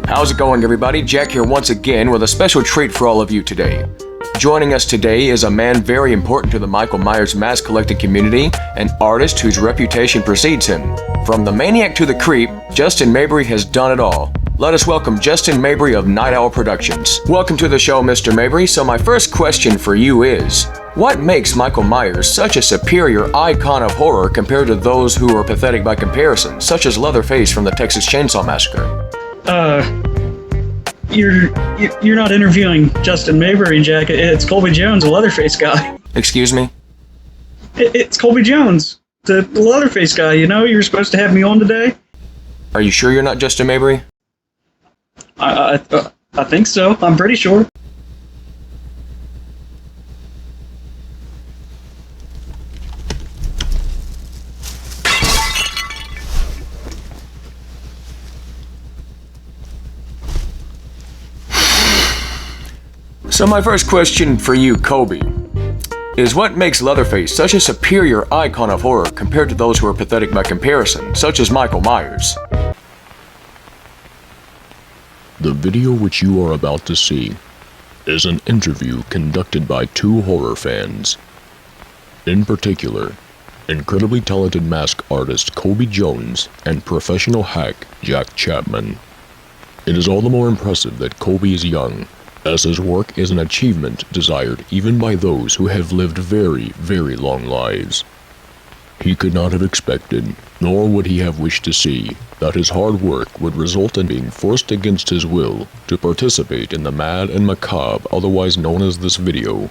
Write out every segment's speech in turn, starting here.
How's it going, everybody? Jack here once again with a special treat for all of you today. Joining us today is a man very important to the Michael Myers mask collecting community, an artist whose reputation precedes him. From the maniac to the creep, Justin Mabry has done it all. Let us welcome Justin Mabry of Night Owl Productions. Welcome to the show, Mr. Mabry. So my first question for you is, what makes Michael Myers such a superior icon of horror compared to those who are pathetic by comparison, such as Leatherface from the Texas Chainsaw Massacre? You're not interviewing Justin Mabry, Jack. It's Colby Jones, a Leatherface guy. Excuse me? It's Colby Jones, the Leatherface guy. You know, you were supposed to have me on today. Are you sure you're not Justin Mabry? I think so. I'm pretty sure. So my first question for you, Colby, is what makes Leatherface such a superior icon of horror compared to those who are pathetic by comparison, such as Michael Myers? The video which you are about to see is an interview conducted by two horror fans. In particular, incredibly talented mask artist Colby Jones and professional hack Jack Chapman. It is all the more impressive that Colby is young, as his work is an achievement desired even by those who have lived very, very long lives. He could not have expected, nor would he have wished to see, that his hard work would result in being forced against his will to participate in the mad and macabre otherwise known as this video.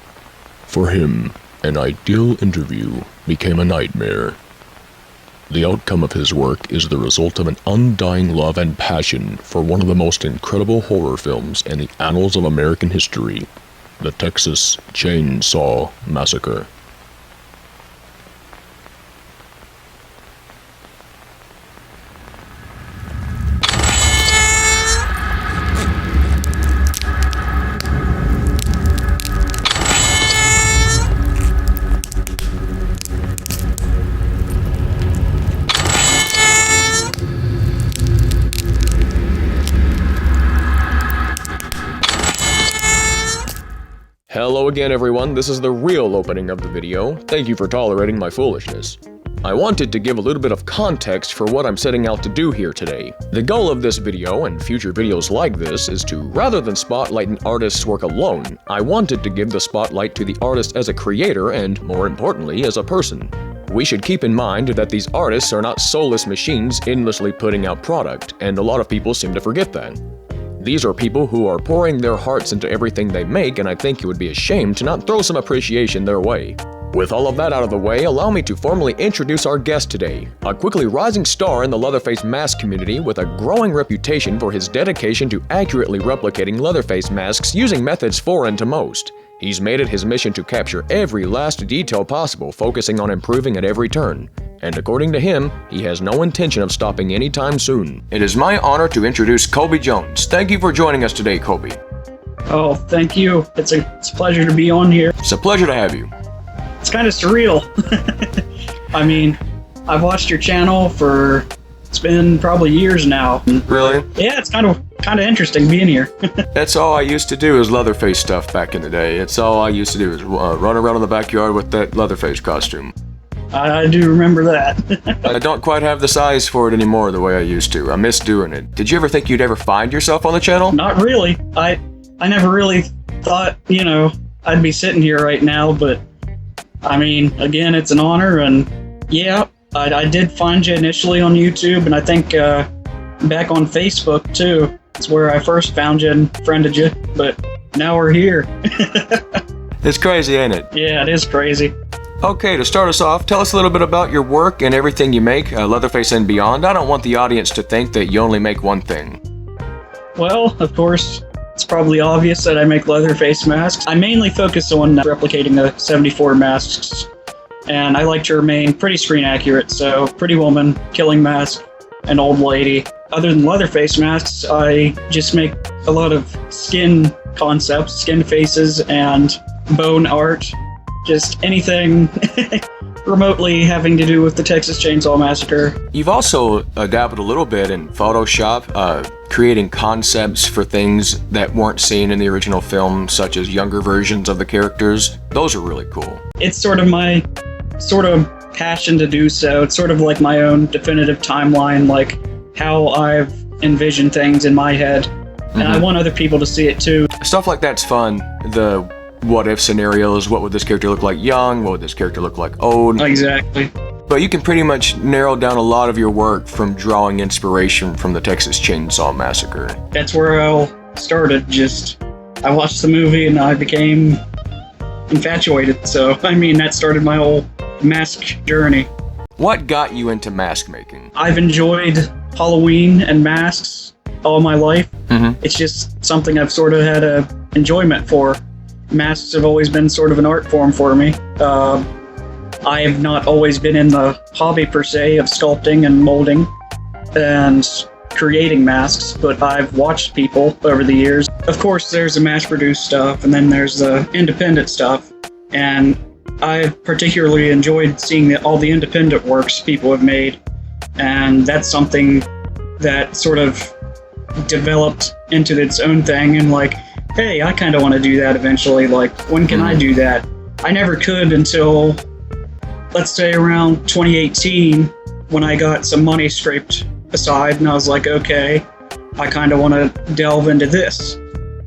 For him, an ideal interview became a nightmare. The outcome of his work is the result of an undying love and passion for one of the most incredible horror films in the annals of American history, the Texas Chainsaw Massacre. Hello again, everyone. This is the real opening of the video. Thank you for tolerating my foolishness. I wanted to give a little bit of context for what I'm setting out to do here today. The goal of this video and future videos like this is to, rather than spotlight an artist's work alone, I wanted to give the spotlight to the artist as a creator and, more importantly, as a person. We should keep in mind that these artists are not soulless machines endlessly putting out product, and a lot of people seem to forget that. These are people who are pouring their hearts into everything they make, and I think it would be a shame to not throw some appreciation their way. With all of that out of the way, allow me to formally introduce our guest today, a quickly rising star in the Leatherface mask community with a growing reputation for his dedication to accurately replicating Leatherface masks using methods foreign to most. He's made it his mission to capture every last detail possible, focusing on improving at every turn. And according to him, he has no intention of stopping anytime soon. It is my honor to introduce Colby Jones. Thank you for joining us today, Colby. Oh, thank you. It's a pleasure to be on here. It's a pleasure to have you. It's kind of surreal. I mean, I've watched your channel it's been probably years now. Really? Yeah, it's kind of interesting being here. That's all I used to do is Leatherface stuff back in the day. It's all I used to do is run around in the backyard with that Leatherface costume. I do remember that. I don't quite have the size for it anymore the way I used to. I miss doing it. Did you ever think you'd ever find yourself on the channel? Not really. I never really thought, I'd be sitting here right now, but I mean, again, it's an honor, and yeah, I did find you initially on YouTube, and I think back on Facebook too. It's where I first found you and friended you, but now we're here. It's crazy, ain't it? Yeah, it is crazy. Okay, to start us off, tell us a little bit about your work and everything you make, Leatherface and beyond. I don't want the audience to think that you only make one thing. Well, of course, it's probably obvious that I make Leatherface masks. I mainly focus on replicating the 74 masks, and I like to remain pretty screen accurate, so Pretty Woman, Killing Mask, and Old Lady. Other than Leatherface masks, I just make a lot of skin concepts, skin faces, and bone art. Just anything remotely having to do with the Texas Chainsaw Massacre. You've also dabbled a little bit in Photoshop, creating concepts for things that weren't seen in the original film, such as younger versions of the characters. Those are really cool. It's sort of my passion to do so. It's sort of like my own definitive timeline, like how I've envisioned things in my head. And I want other people to see it too. Stuff like that's fun. The what-if scenarios. What would this character look like young? What would this character look like old? Exactly. But you can pretty much narrow down a lot of your work from drawing inspiration from the Texas Chainsaw Massacre. That's where it all started. I watched the movie and I became infatuated. So, that started my whole mask journey. What got you into mask making? I've enjoyed Halloween and masks all my life. It's just something I've sort of had a enjoyment for. Masks have always been sort of an art form for me. I have not always been in the hobby per se of sculpting and molding and creating masks, but I've watched people over the years. Of course, there's the mass-produced stuff, and then there's the independent stuff, and I've particularly enjoyed seeing all the independent works people have made, and that's something that sort of developed into its own thing, and hey, I kind of want to do that eventually. When can I do that? I never could until, let's say, around 2018, when I got some money scraped aside, and I was like, okay, I kind of want to delve into this.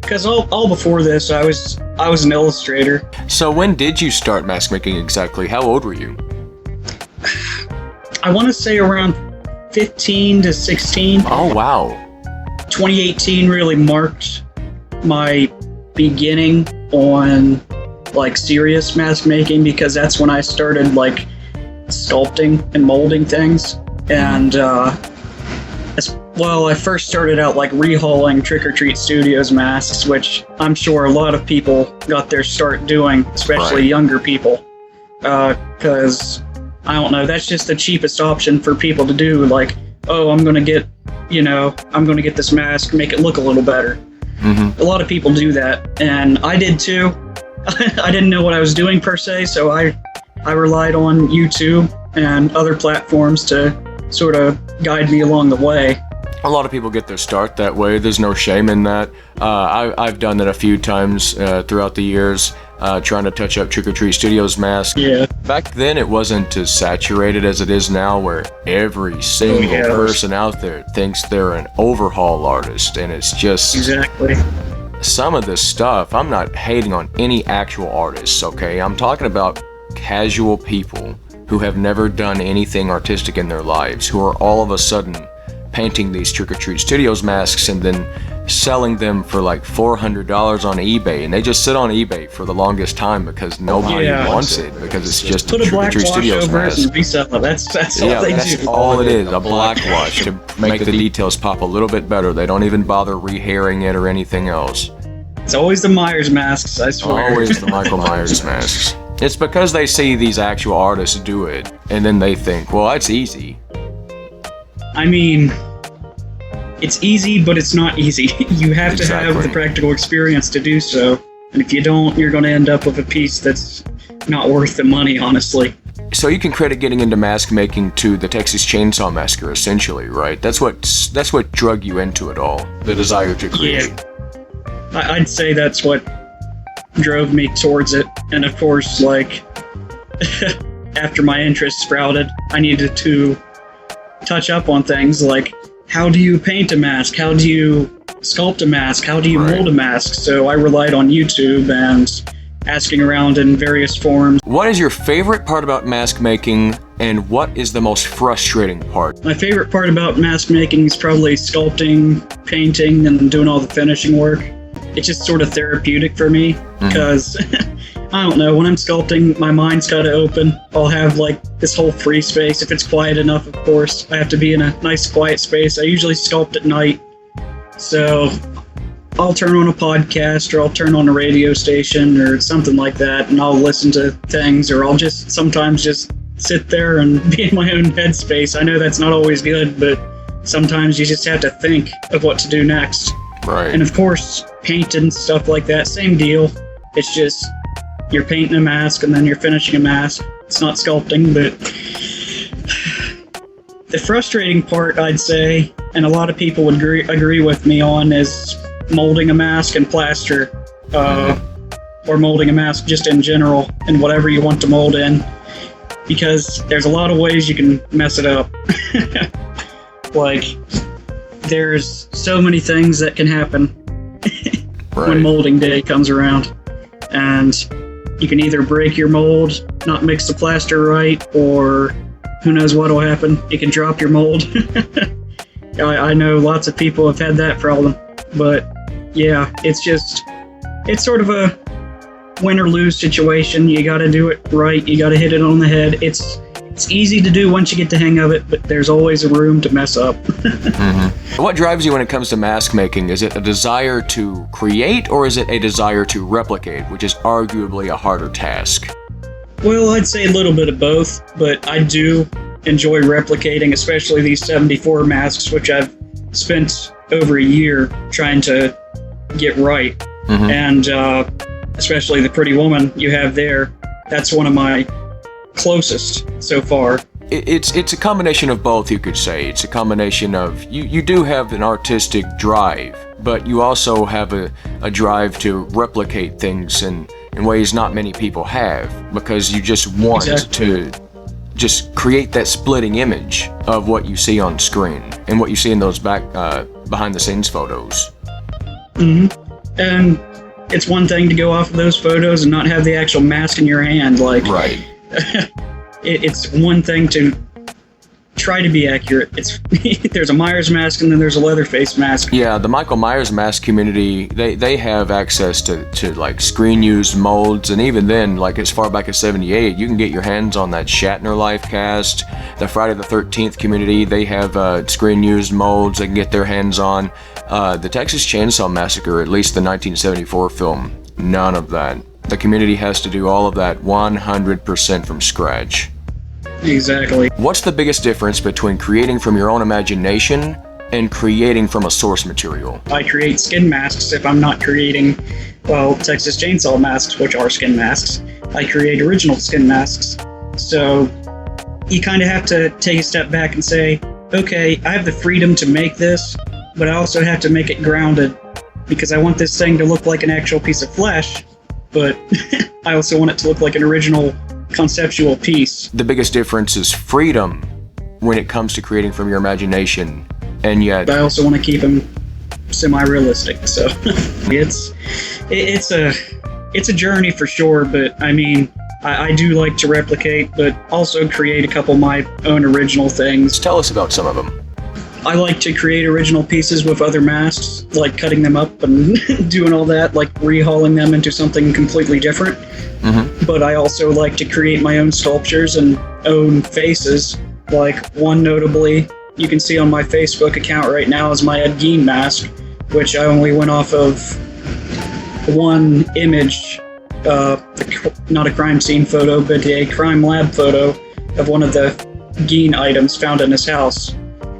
Because all before this, I was an illustrator. So when did you start mask making exactly? How old were you? I want to say around 15 to 16. Oh, wow. 2018 really marked my beginning on serious mask making, because that's when I started sculpting and molding things. And I first started out rehauling Trick or Treat Studios masks, which I'm sure a lot of people got their start doing, especially younger people, because I don't know, that's just the cheapest option for people to do. I'm gonna get this mask, make it look a little better. A lot of people do that, and I did too. I didn't know what I was doing per se, so I relied on YouTube and other platforms to sort of guide me along the way. A lot of people get their start that way. There's no shame in that. I've done that a few times throughout the years, trying to touch up Trick or Treat Studios masks. Yeah. Back then, it wasn't as saturated as it is now, where every single person out there thinks they're an overhaul artist, and it's just... Exactly. Some of this stuff, I'm not hating on any actual artists, okay? I'm talking about casual people who have never done anything artistic in their lives, who are all of a sudden painting these Trick or Treat Studios masks and then selling them for $400 on eBay, and they just sit on eBay for the longest time because nobody wants it, because it's just put a a Trick or black Treat wash Studios over it mask. and resell it. That's all they That's do. all it is, a black wash to make the details pop a little bit better. They don't even bother re-hairing it or anything else. It's always the Myers masks, I swear. Always the Michael Myers masks. It's because they see these actual artists do it, and then they think, well, that's easy. It's easy, but it's not easy. You have to have the practical experience to do so. And if you don't, you're going to end up with a piece that's not worth the money, honestly. So you can credit getting into mask making to the Texas Chainsaw Massacre, essentially, right? That's what drug you into it all. The desire to create. Yeah. I'd say that's what drove me towards it. And of course, after my interest sprouted, I needed to touch up on things like, how do you paint a mask? How do you sculpt a mask? How do you mold a mask? So I relied on YouTube and asking around in various forums. What is your favorite part about mask making, and what is the most frustrating part? My favorite part about mask making is probably sculpting, painting, and doing all the finishing work. It's just sort of therapeutic for me, because I don't know, when I'm sculpting, my mind's kind of open. I'll have this whole free space, if it's quiet enough, of course. I have to be in a nice quiet space. I usually sculpt at night, so I'll turn on a podcast, or I'll turn on a radio station or something like that, and I'll listen to things, or I'll just sometimes just sit there and be in my own headspace. I know that's not always good, but sometimes you just have to think of what to do next. Right. And of course, paint and stuff like that, same deal. It's just you're painting a mask and then you're finishing a mask. It's not sculpting, but the frustrating part, I'd say, and a lot of people would agree with me on, is molding a mask and plaster, or molding a mask just in general, in whatever you want to mold in, because there's a lot of ways you can mess it up. Like, there's so many things that can happen when molding day comes around, and you can either break your mold, not mix the plaster right, or who knows what will happen. You can drop your mold. I know lots of people have had that problem, but yeah, it's sort of a win or lose situation. You gotta do it right, you gotta hit it on the head. It's easy to do once you get the hang of it, but there's always a room to mess up. What drives you when it comes to mask making? Is it a desire to create, or is it a desire to replicate, which is arguably a harder task? Well, I'd say a little bit of both, but I do enjoy replicating, especially these 74 masks, which I've spent over a year trying to get right. And especially the pretty woman you have there, that's one of my closest so far. It's a combination of both, you could say. It's a combination of, you do have an artistic drive, but you also have a drive to replicate things in ways not many people have, because you just want to just create that splitting image of what you see on screen and what you see in those behind the scenes photos. And it's one thing to go off of those photos and not have the actual mask in your hand, like right. It's one thing to try to be accurate. There's a Myers mask and then there's a Leatherface mask. Yeah, the Michael Myers mask community, they have access to like screen used molds, and even then, like as far back as 78, you can get your hands on that Shatner life cast. The Friday the 13th community, they have screen used molds they can get their hands on. The Texas Chainsaw Massacre, at least the 1974 film, none of that. The community has to do all of that 100% from scratch. Exactly. What's the biggest difference between creating from your own imagination and creating from a source material? I create skin masks if I'm not creating, well, Texas Chainsaw masks, which are skin masks. I create original skin masks. So you kind of have to take a step back and say, okay, I have the freedom to make this, but I also have to make it grounded, because I want this thing to look like an actual piece of flesh, but I also want it to look like an original conceptual piece. The biggest difference is freedom when it comes to creating from your imagination, and yet I also want to keep them semi-realistic, so it's a journey for sure, but I mean, I do like to replicate, but also create a couple of my own original things. Tell us about some of them. I like to create original pieces with other masks, like cutting them up and doing all that, like rehauling them into something completely different. But I also like to create my own sculptures and own faces. Like, one notably, you can see on my Facebook account right now, is my Ed Gein mask, which I only went off of one image, not a crime scene photo, but a crime lab photo of one of the Gein items found in his house.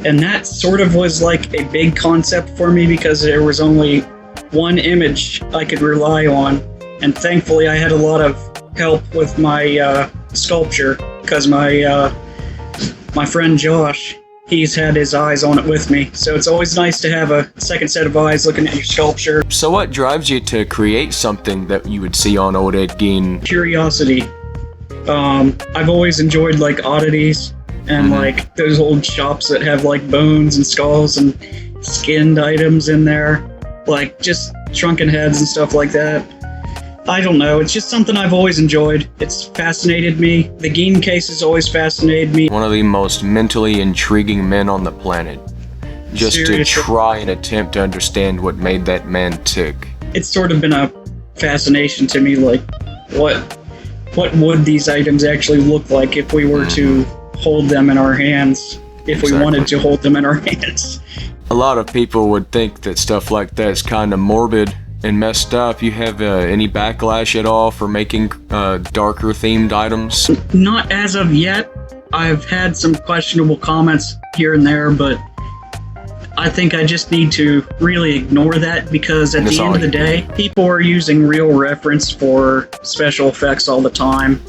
And that sort of was like a big concept for me, because there was only one image I could rely on. And thankfully I had a lot of help with my sculpture, because my friend Josh, he's had his eyes on it with me. So it's always nice to have a second set of eyes looking at your sculpture. So what drives you to create something that you would see on old Ed Gein? Curiosity. I've always enjoyed like oddities and like those old shops that have like bones and skulls and skinned items in there, like just shrunken heads and stuff like that. I don't know, it's just something I've always enjoyed. It's fascinated me. The Gein case has always fascinated me. One of the most mentally intriguing men on the planet. Just Seriously. To try and attempt to understand what made that man tick. It's sort of been a fascination to me, like, what would these items actually look like if we were to hold them in our hands, if we wanted to hold them in our hands. A lot of people would think that stuff like that is kind of morbid and messed up. You have any backlash at all for making darker themed items? Not as of yet. I've had some questionable comments here and there, but I think I just need to really ignore that, because at the end of the day, people are using real reference for special effects all the time.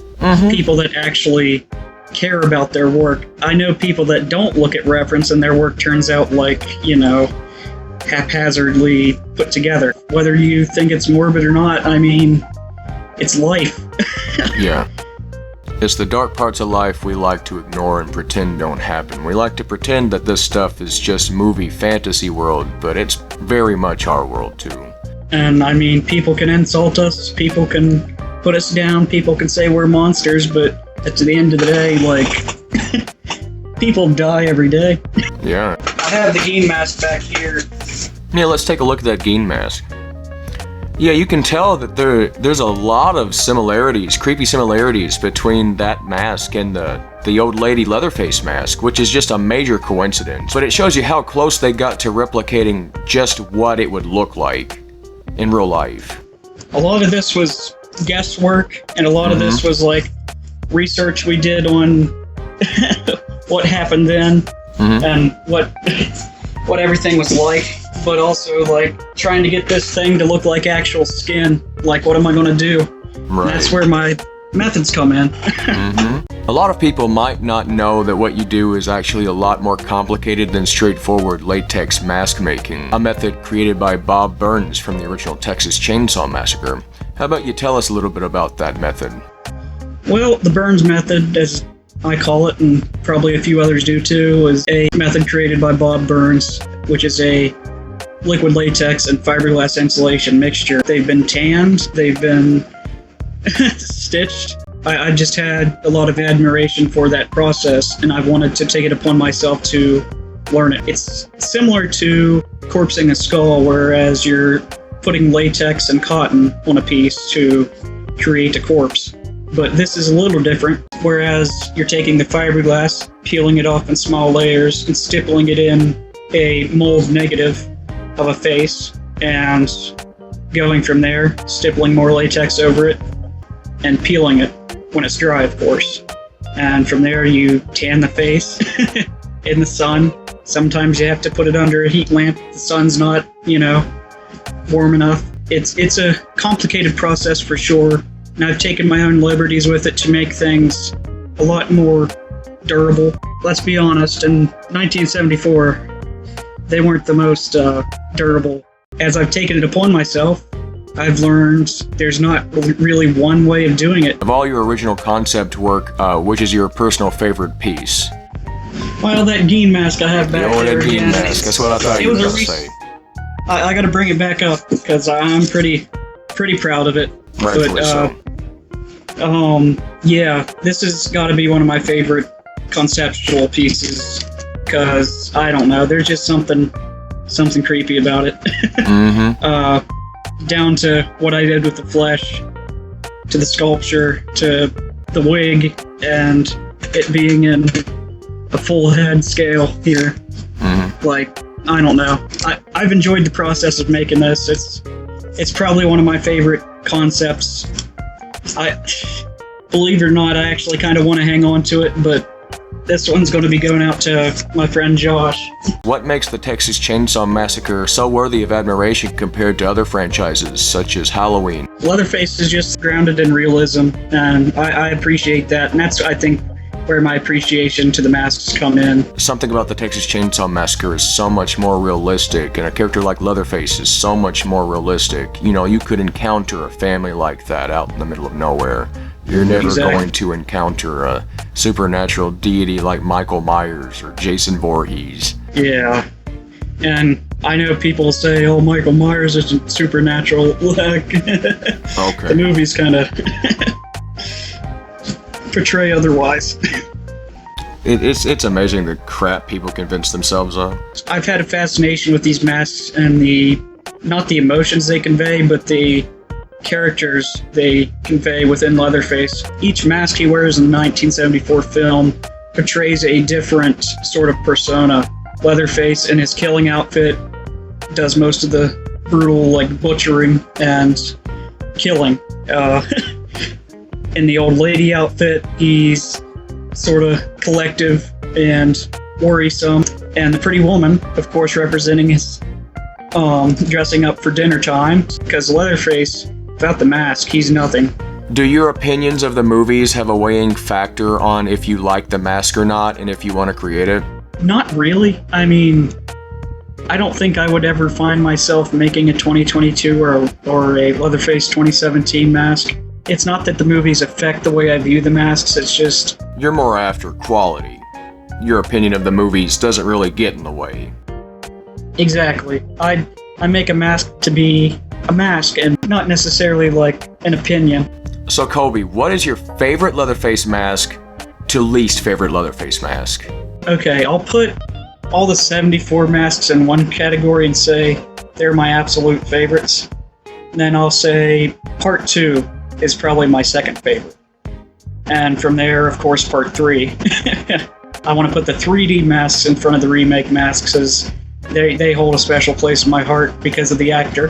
people that actually care about their work. I know people that don't look at reference and their work turns out like, haphazardly put together. Whether you think it's morbid or not, I mean, it's life. Yeah. It's the dark parts of life we like to ignore and pretend don't happen. We like to pretend that this stuff is just movie fantasy world, but it's very much our world too. And I mean, people can insult us, people can put us down, people can say we're monsters, but at the end of the day, people die every day. Yeah. I have the Geen mask back here. Yeah, let's take a look at that Geen mask. Yeah, you can tell that there's a lot of similarities, creepy similarities between that mask and the old lady Leatherface mask, which is just a major coincidence. But it shows you how close they got to replicating just what it would look like in real life. A lot of this was guesswork, and a lot of this was research we did on what happened then and what everything was like. But also, trying to get this thing to look like actual skin. What am I going to do? Right. And that's where my methods come in. A lot of people might not know that what you do is actually a lot more complicated than straightforward latex mask making, a method created by Bob Burns from the original Texas Chainsaw Massacre. How about you tell us a little bit about that method? Well, the Burns method, as I call it, and probably a few others do too, is a method created by Bob Burns, which is a liquid latex and fiberglass insulation mixture. They've been tanned, they've been stitched. I just had a lot of admiration for that process, and I wanted to take it upon myself to learn it. It's similar to corpsing a skull, whereas you're putting latex and cotton on a piece to create a corpse. But this is a little different, whereas you're taking the fiberglass, peeling it off in small layers, and stippling it in a mold negative of a face, and going from there, stippling more latex over it, and peeling it when it's dry, of course. And from there, you tan the face in the sun. Sometimes you have to put it under a heat lamp if the sun's not, warm enough. It's a complicated process for sure, and I've taken my own liberties with it to make things a lot more durable. Let's be honest, in 1974, they weren't the most durable. As I've taken it upon myself, I've learned there's not really one way of doing it. Of all your original concept work, which is your personal favorite piece? Well, that Geen mask I have back there. That Geen mask, that's what I thought you were going to say. I got to bring it back up because I'm pretty proud of it. Rightfully so. Yeah, this has got to be one of my favorite conceptual pieces. Because, I don't know, there's just something creepy about it. Down to what I did with the flesh, to the sculpture, to the wig, and it being in a full head scale here. I don't know. I've enjoyed the process of making this. It's probably one of my favorite concepts. Believe it or not, I actually kind of want to hang on to it, but this one's going to be going out to my friend Josh. What makes the Texas Chainsaw Massacre so worthy of admiration compared to other franchises, such as Halloween? Leatherface is just grounded in realism, and I appreciate that, and that's, I think, where my appreciation to the masks come in. Something about the Texas Chainsaw Massacre is so much more realistic, and a character like Leatherface is so much more realistic. You could encounter a family like that out in the middle of nowhere. You're never going to encounter a supernatural deity like Michael Myers or Jason Voorhees. Yeah. And I know people say, oh, Michael Myers isn't supernatural. Okay. The movies kind of portray otherwise. It's amazing the crap people convince themselves of. I've had a fascination with these masks and not the emotions they convey, but the characters they convey within Leatherface. Each mask he wears in the 1974 film portrays a different sort of persona. Leatherface in his killing outfit does most of the brutal butchering and killing. In the old lady outfit, he's sort of collective and worrisome. And the pretty woman, of course, representing his dressing up for dinner time, because Leatherface, without the mask, he's nothing. Do your opinions of the movies have a weighing factor on if you like the mask or not, and if you want to create it? Not really. I mean, I don't think I would ever find myself making a 2022 or a Leatherface 2017 mask. It's not that the movies affect the way I view the masks, it's just... You're more after quality. Your opinion of the movies doesn't really get in the way. Exactly. I make a mask to be a mask and not necessarily like an opinion. So Colby, what is your favorite Leatherface mask to least favorite Leatherface mask? Okay, I'll put all the 74 masks in one category and say they're my absolute favorites. Then I'll say Part 2 is probably my second favorite. And from there, of course, Part 3. I want to put the 3D masks in front of the remake masks as they hold a special place in my heart because of the actor.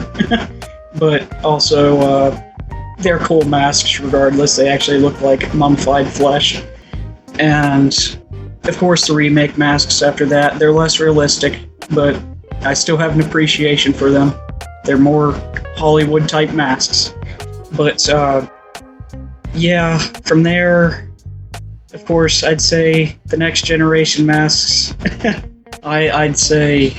But also, they're cool masks regardless. They actually look like mummified flesh. And, of course, the remake masks after that. They're less realistic, but I still have an appreciation for them. They're more Hollywood-type masks. But, yeah, from there, of course, I'd say the next generation masks. I'd say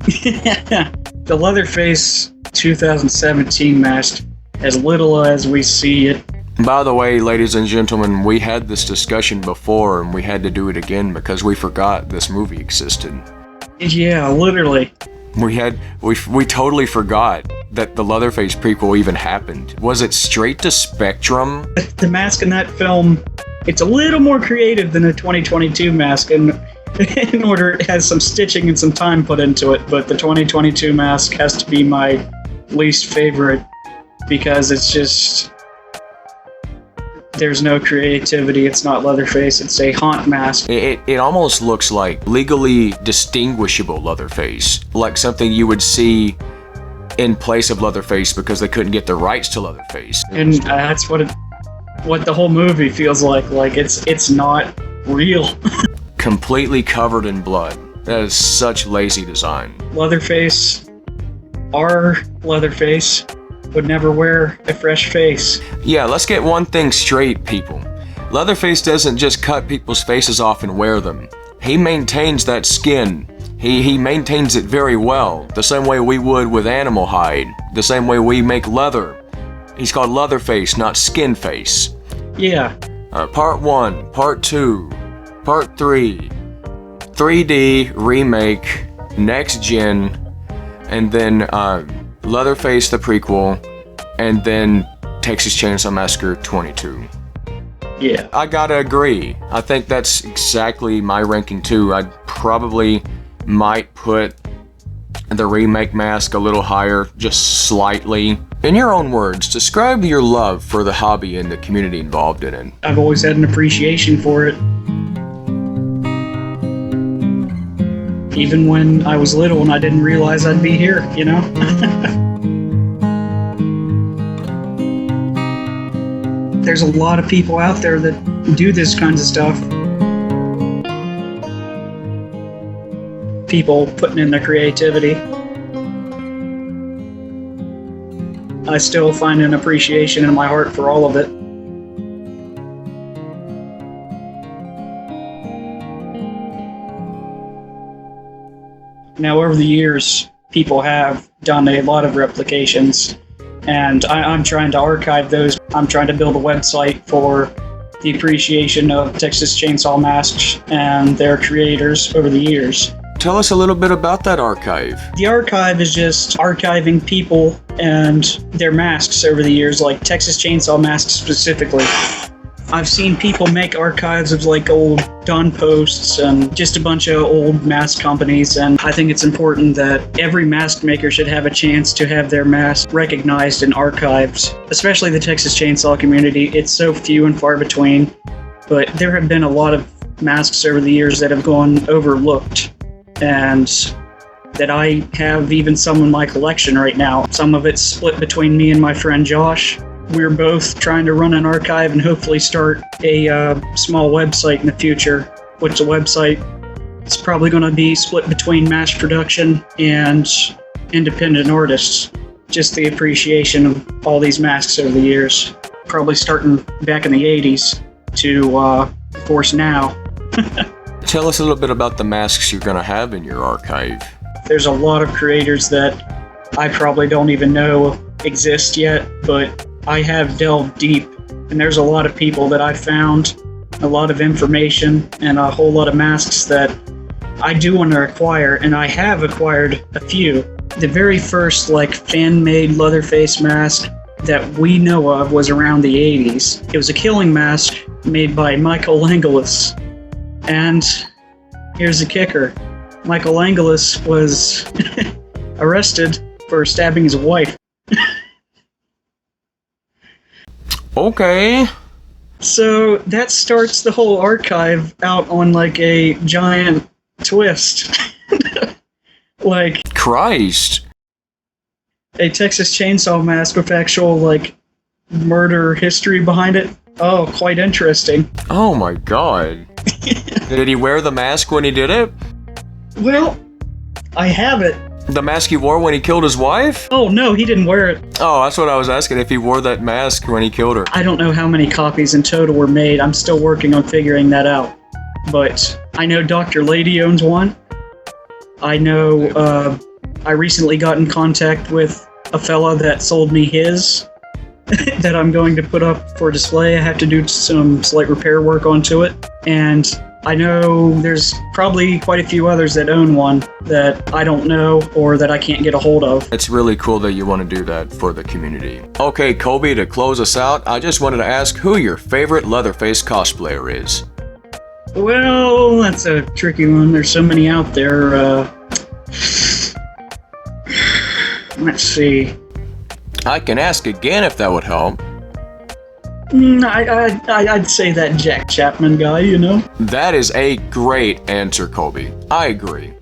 the Leatherface 2017 mask, as little as we see it. By the way, ladies and gentlemen, we had this discussion before and we had to do it again because we forgot this movie existed. Yeah, literally. We totally forgot that the Leatherface prequel even happened. Was it straight to Spectrum? The mask in that film, it's a little more creative than a 2022 mask, and in order it has some stitching and some time put into it, but the 2022 mask has to be my least favorite because it's just... There's no creativity. It's not Leatherface. It's a haunt mask. It almost looks like legally distinguishable Leatherface, like something you would see in place of Leatherface because they couldn't get the rights to Leatherface. And that's what the whole movie feels like. Like it's not real. Completely covered in blood. That is such lazy design. Leatherface, our Leatherface, would never wear a fresh face. Yeah, let's get one thing straight, people. Leatherface doesn't just cut people's faces off and wear them. He maintains that skin. He maintains it very well, the same way we would with animal hide, the same way we make leather. He's called Leatherface, not Skinface. Yeah. Part 1, Part 2, Part 3, 3D, remake, next gen, and then Leatherface the prequel, and then Texas Chainsaw Massacre 22. Yeah. I gotta agree. I think that's exactly my ranking too. I'd probably might put the remake mask a little higher, just slightly. In your own words, describe your love for the hobby and the community involved in it. I've always had an appreciation for it. Even when I was little and I didn't realize I'd be here, you know? There's a lot of people out there that do this kinds of stuff. People putting in their creativity. I still find an appreciation in my heart for all of it. Now, over the years, people have done a lot of replications, and I'm trying to archive those. I'm trying to build a website for the appreciation of Texas Chainsaw masks and their creators over the years. Tell us a little bit about that archive. The archive is just archiving people and their masks over the years, like Texas Chainsaw masks specifically. I've seen people make archives of like old Dawn posts and just a bunch of old mask companies, and I think it's important that every mask maker should have a chance to have their mask recognized in archives, especially the Texas Chainsaw community. It's so few and far between, but there have been a lot of masks over the years that have gone overlooked, and that I have even some in my collection right now. Some of it's split between me and my friend Josh. We're both trying to run an archive and hopefully start a small website in the future, which the website is probably going to be split between mass production and independent artists. Just the appreciation of all these masks over the years. probably starting back in the 80s to, of course, now. Tell us a little bit about the masks you're going to have in your archive. There's a lot of creators that I probably don't even know exist yet, but I have delved deep, and there's a lot of people that I found, a lot of information, and a whole lot of masks that I do want to acquire, and I have acquired a few. The very first, fan-made Leatherface mask that we know of was around the 80s. It was a killing mask made by Michael Angelis. And here's the kicker. Michael Angelis was arrested for stabbing his wife. Okay. So that starts the whole archive out on a giant twist. Christ. A Texas Chainsaw Mask with actual murder history behind it. Oh, quite interesting. Oh my god. Did he wear the mask when he did it? Well, I have it. The mask he wore when he killed his wife? Oh no, he didn't wear it. Oh, that's what I was asking, if he wore that mask when he killed her. I don't know how many copies in total were made. I'm still working on figuring that out. But I know Dr. Lady owns one. I know I recently got in contact with a fella that sold me his that I'm going to put up for display. I have to do some slight repair work onto it. And I know there's probably quite a few others that own one that I don't know or that I can't get a hold of. It's really cool that you want to do that for the community. Okay, Colby, to close us out, I just wanted to ask who your favorite Leatherface cosplayer is. Well, that's a tricky one. There's so many out there. Let's see. I can ask again if that would help. I'd say that Jack Chapman guy, you know? That is a great answer, Colby. I agree.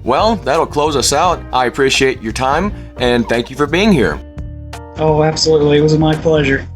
Well, that'll close us out. I appreciate your time, and thank you for being here. Oh, absolutely. It was my pleasure.